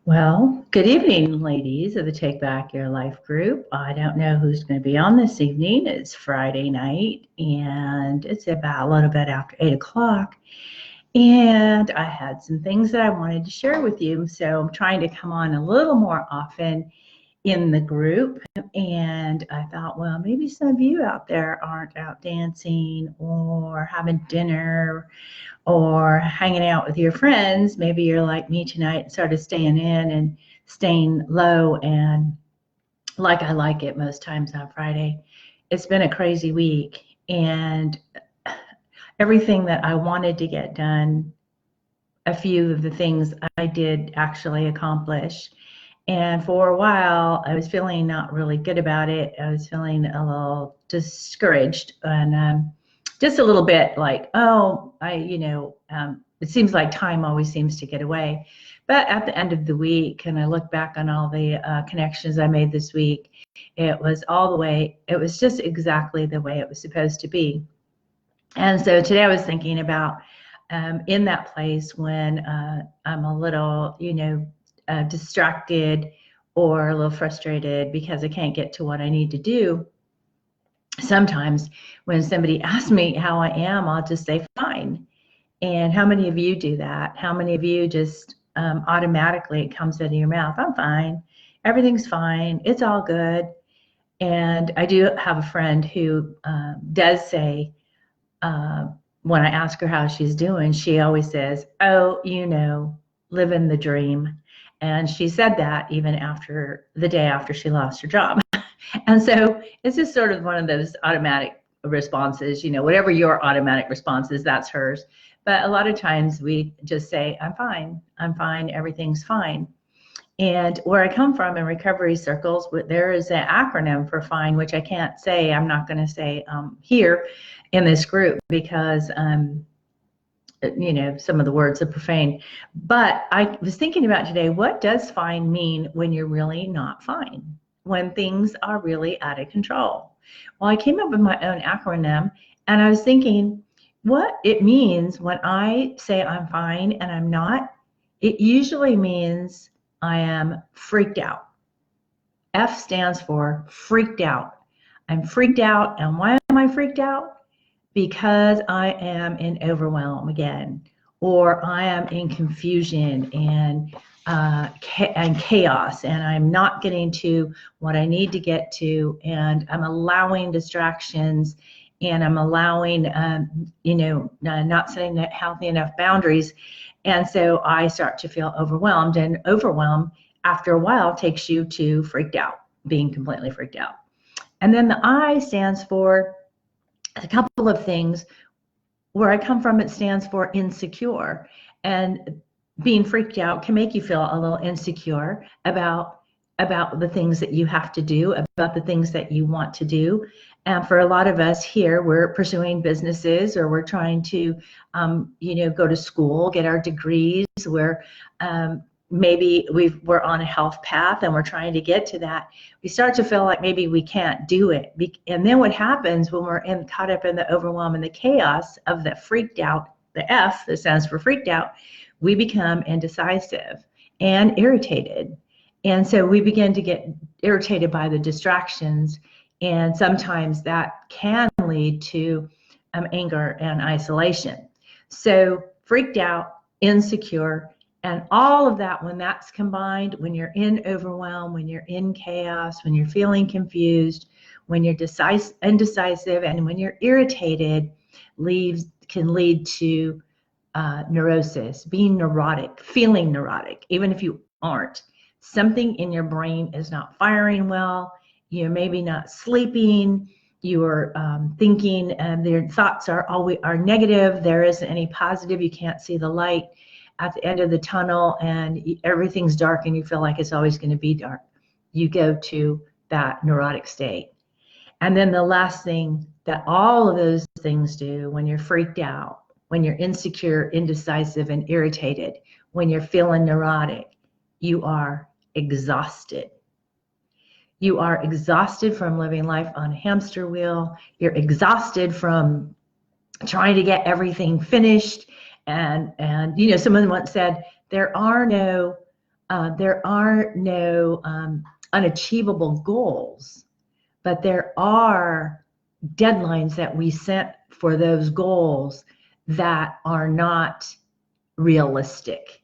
Well, good evening, ladies of the Take Back Your Life group. I don't know who's going to be on this evening. It's Friday night and it's about a little bit after 8 o'clock. And I had some things that I wanted to share with you. So I'm trying to come on a little more often in the group. And I thought, well, maybe some of you out there aren't out dancing or having dinner or hanging out with your friends. Maybe you're like me tonight and started staying in and staying low and like I like it most times on Friday. It's been a crazy week and everything that I wanted to get done, a few of the things I did actually accomplish. And for a while, I was feeling not really good about it. I was feeling a little discouraged and just a little bit like, oh, it seems like time always seems to get away. But at the end of the week, and I look back on all the connections I made this week, it was just exactly the way it was supposed to be. And so today I was thinking about in that place when I'm a little, distracted or a little frustrated because I can't get to what I need to do. Sometimes when somebody asks me how I am, I'll just say fine. And how many of you do that? How many of you just automatically it comes out of your mouth? I'm fine. Everything's fine. It's all good. And I do have a friend who does say, when I ask her how she's doing, she always says, oh, living the dream. And she said that even after the day after she lost her job. And so it's just sort of one of those automatic responses, whatever your automatic response is, that's hers. But a lot of times we just say, I'm fine, everything's fine. And where I come from in recovery circles, there is an acronym for FINE, which I can't say, I'm not going to say here in this group because, some of the words are profane. But I was thinking about today, what does FINE mean when you're really not fine? When things are really out of control? Well, I came up with my own acronym and I was thinking what it means when I say I'm fine and I'm not. It usually means I am freaked out. F stands for freaked out. I'm freaked out. And why am I freaked out? Because I am in overwhelm again, or I am in confusion and chaos, and I'm not getting to what I need to get to, and I'm allowing distractions, and I'm allowing, not setting healthy enough boundaries. And so I start to feel overwhelmed, and overwhelm after a while takes you to freaked out, being completely freaked out. And then the I stands for a couple of things. Where I come from, it stands for insecure. And being freaked out can make you feel a little insecure about the things that you have to do, about the things that you want to do. And for a lot of us here, we're pursuing businesses, or we're trying to, go to school, get our degrees. We're maybe we're on a health path and we're trying to get to that. We start to feel like maybe we can't do it. And then what happens when we're caught up in the overwhelm and the chaos of the freaked out, the F that stands for freaked out, we become indecisive and irritated. And so we begin to get irritated by the distractions. And sometimes that can lead to anger and isolation. So freaked out, insecure, and all of that, when that's combined, when you're in overwhelm, when you're in chaos, when you're feeling confused, when you're indecisive, and when you're irritated, can lead to neurosis, being neurotic, feeling neurotic, even if you aren't. Something in your brain is not firing well. You're maybe not sleeping. You're thinking, and their thoughts are negative. There isn't any positive. You can't see the light at the end of the tunnel, and everything's dark and you feel like it's always going to be dark. You go to that neurotic state. And then the last thing that all of those things do when you're freaked out, when you're insecure, indecisive, and irritated, when you're feeling neurotic, you are exhausted. You are exhausted from living life on a hamster wheel. You're exhausted from trying to get everything finished. And someone once said, there are no there are no unachievable goals, but there are deadlines that we set for those goals that are not realistic.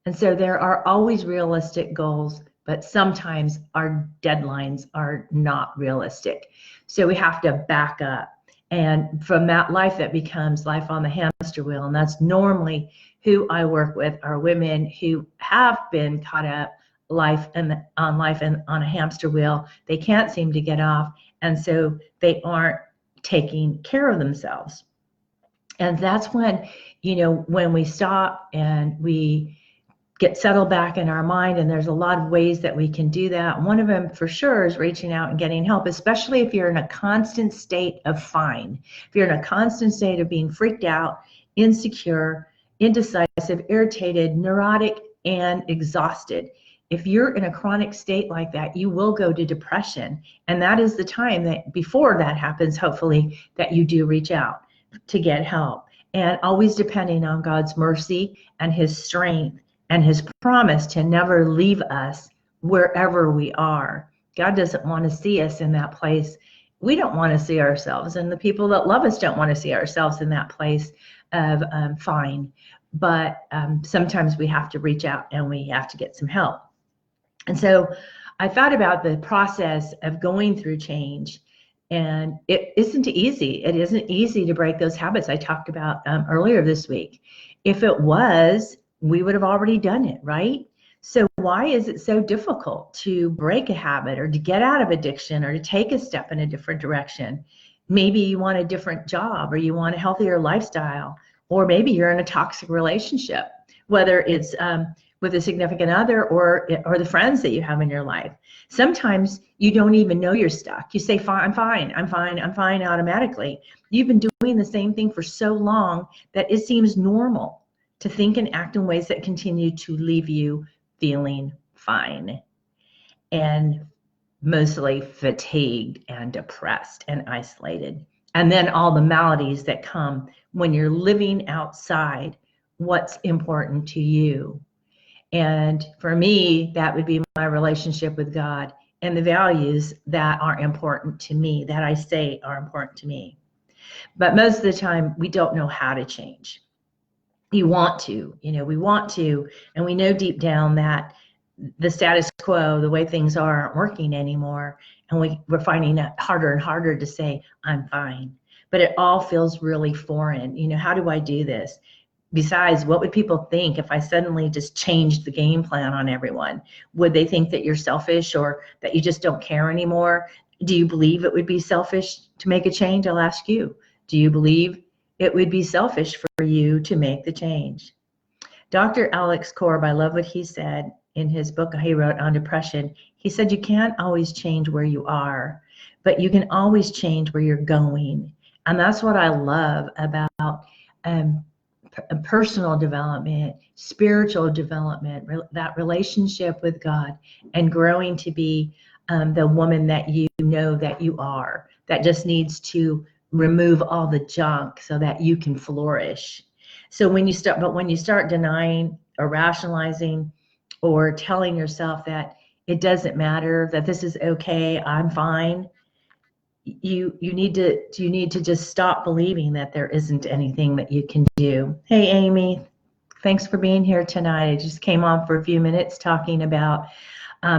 And so there are always realistic goals, but sometimes our deadlines are not realistic. So we have to back up. And from that life, that becomes life on the hamster wheel. And that's normally who I work with, are women who have been caught up life and on a hamster wheel. They can't seem to get off. And so they aren't taking care of themselves. And that's when, when we stop and we get settled back in our mind, and there's a lot of ways that we can do that. One of them for sure is reaching out and getting help, especially if you're in a constant state of F.I.N.E. If you're in a constant state of being freaked out, insecure, indecisive, irritated, neurotic, and exhausted. If you're in a chronic state like that, you will go to depression. And that is the time that before that happens, hopefully, that you do reach out to get help. And always depending on God's mercy and his strength and his promise to never leave us wherever we are. God doesn't want to see us in that place. We don't want to see ourselves, and the people that love us don't want to see ourselves in that place of F.I.N.E. But sometimes we have to reach out and we have to get some help. And so I thought about the process of going through change, and it isn't easy. It isn't easy to break those habits I talked about earlier this week. If it was, we would have already done it, right? So why is it so difficult to break a habit or to get out of addiction or to take a step in a different direction? Maybe you want a different job, or you want a healthier lifestyle, or maybe you're in a toxic relationship, whether it's with a significant other or the friends that you have in your life. Sometimes you don't even know you're stuck. You say, I'm fine automatically. You've been doing the same thing for so long that it seems normal to think and act in ways that continue to leave you feeling fine and mostly fatigued and depressed and isolated. And then all the maladies that come when you're living outside what's important to you. And for me, that would be my relationship with God and the values that are important to me, that I say are important to me. But most of the time, we don't know how to change. We want to, and we know deep down that the status quo, the way things aren't working anymore, and we're finding it harder and harder to say, I'm fine. But it all feels really foreign. How do I do this? Besides, what would people think if I suddenly just changed the game plan on everyone? Would they think that you're selfish or that you just don't care anymore? Do you believe it would be selfish to make a change? I'll ask you. Do you believe it would be selfish for you to make the change? Dr. Alex Korb, I love what he said in his book he wrote on depression. He said, you can't always change where you are, but you can always change where you're going. And that's what I love about personal development, spiritual development, that relationship with God, and growing to be the woman that you know that you are, that just needs to remove all the junk so that you can flourish. So when you start denying or rationalizing or telling yourself that it doesn't matter, that this is okay, I'm fine, you need to just stop believing that there isn't anything that you can do. Hey, Amy, thanks for being here tonight. I just came on for a few minutes talking about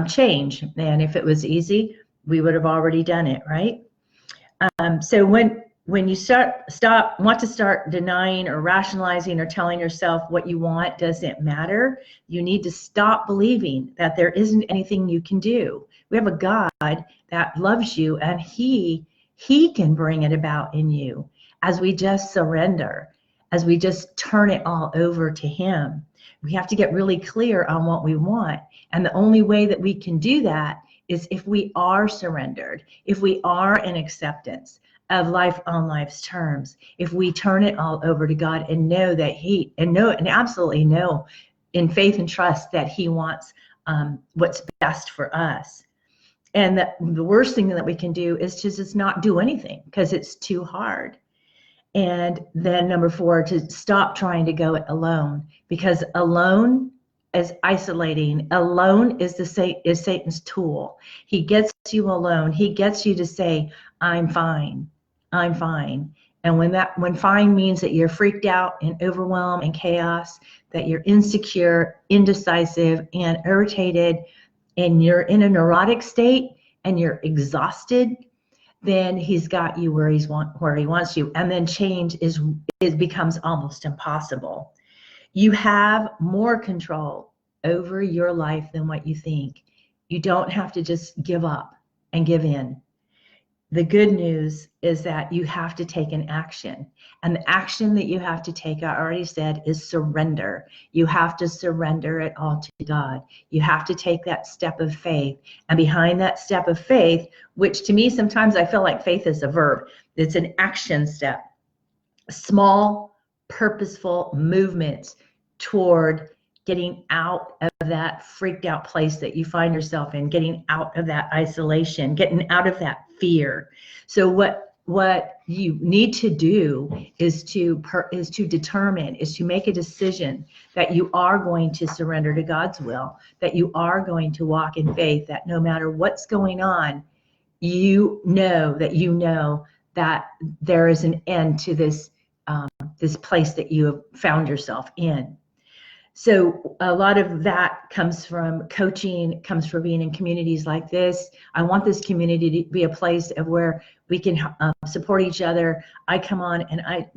change. And if it was easy, we would have already done it, right? So when you want to start denying or rationalizing or telling yourself what you want doesn't matter, you need to stop believing that there isn't anything you can do. We have a God that loves you, and he can bring it about in you as we just surrender, as we just turn it all over to him. We have to get really clear on what we want. And the only way that we can do that is if we are surrendered, if we are in acceptance of life on life's terms, if we turn it all over to God and know that and absolutely know in faith and trust that he wants what's best for us. And the worst thing that we can do is to just not do anything because it's too hard. And then number 4, to stop trying to go it alone, because alone as isolating. Alone is is Satan's tool. He gets you alone. He gets you to say, I'm fine. I'm fine. And when fine means that you're freaked out and overwhelmed and chaos, that you're insecure, indecisive, and irritated, and you're in a neurotic state and you're exhausted, then he's got you where where he wants you. And then change becomes almost impossible. You have more control over your life than what you think. You don't have to just give up and give in. The good news is that you have to take an action. And the action that you have to take, I already said, is surrender. You have to surrender it all to God. You have to take that step of faith. And behind that step of faith, which to me, sometimes I feel like faith is a verb, it's an action step. Small, purposeful movements toward getting out of that freaked out place that you find yourself in, getting out of that isolation, getting out of that fear. So what you need to do is to make a decision that you are going to surrender to God's will, that you are going to walk in faith, that no matter what's going on, you know that there is an end to this place that you have found yourself in. So a lot of that comes from coaching, comes from being in communities like this. I want this community to be a place of where we can support each other. I come on and I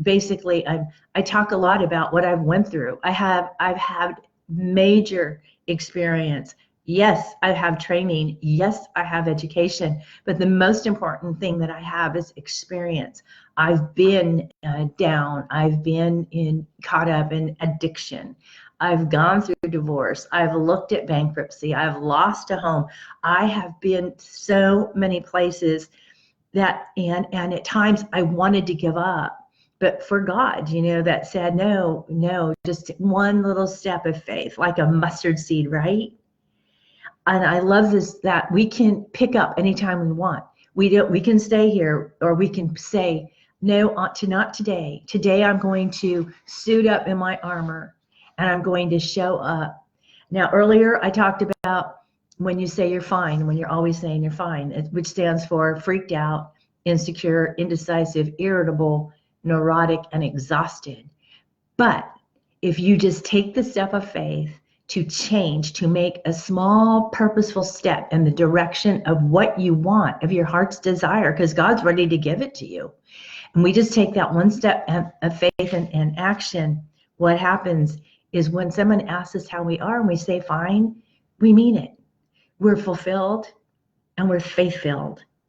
talk a lot about what I've went through. I've had major experience. Yes, I have training. Yes, I have education. But the most important thing that I have is experience. I've been down. I've been caught up in addiction. I've gone through divorce. I've looked at bankruptcy. I've lost a home. I have been so many places and at times I wanted to give up. But for God, that said, no, just one little step of faith, like a mustard seed, right? And I love this, that we can pick up anytime we want. We can stay here, or we can say, no, not today. Today I'm going to suit up in my armor and I'm going to show up. Now, earlier I talked about when you say you're fine, when you're always saying you're fine, which stands for freaked out, insecure, indecisive, irritable, neurotic, and exhausted. But if you just take the step of faith to change, to make a small purposeful step in the direction of what you want, of your heart's desire, because God's ready to give it to you. And we just take that one step of faith and action. What happens is when someone asks us how we are and we say fine, we mean it. We're fulfilled and we're faith-filled.